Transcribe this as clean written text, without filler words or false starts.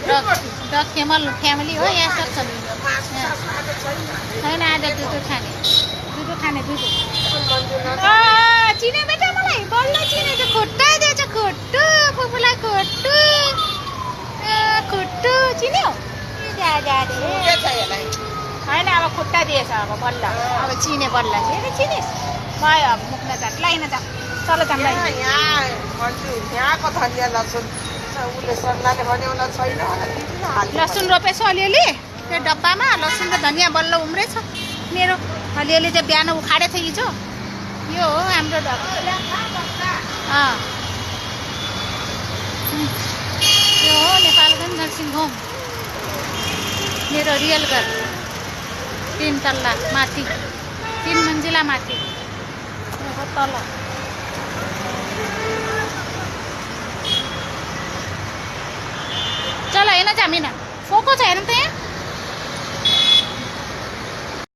डग family हो यहाँ सब छ छैन आज दुधो खाने दुधो चिने बेटा मलाई बल्ल चिनेछ खुट्टा दिएछ खुट्टु फुपूलाई खुट्टु खुट्टु चिन्यो होइन अब खुट्टा दिएछ अब बल्ल अब चिने बल्ल चिनिस् भयो अब मुख्न जा लाइन जा चल जाँदा यहाँको धनियाँ लसुन उसले सल्लाहले बनाउन छैन लसुन रोपेछु अलिअलि त्यो डब्बामा लसुन र धनियाँ बल्ल उम्रेछ मेरो अलिअलि चाहिँ बिहान उखाडेको थियो हिजो यो हो हाम्रो डब्बा यो हो नेपालगञ्ज नर्सिङ होम मेरो रियल घर 3 तल्ला माथि 3 मन्जिला माथि तल चल हेर्न जा मिना फोको छ हेर्नु त यहाँ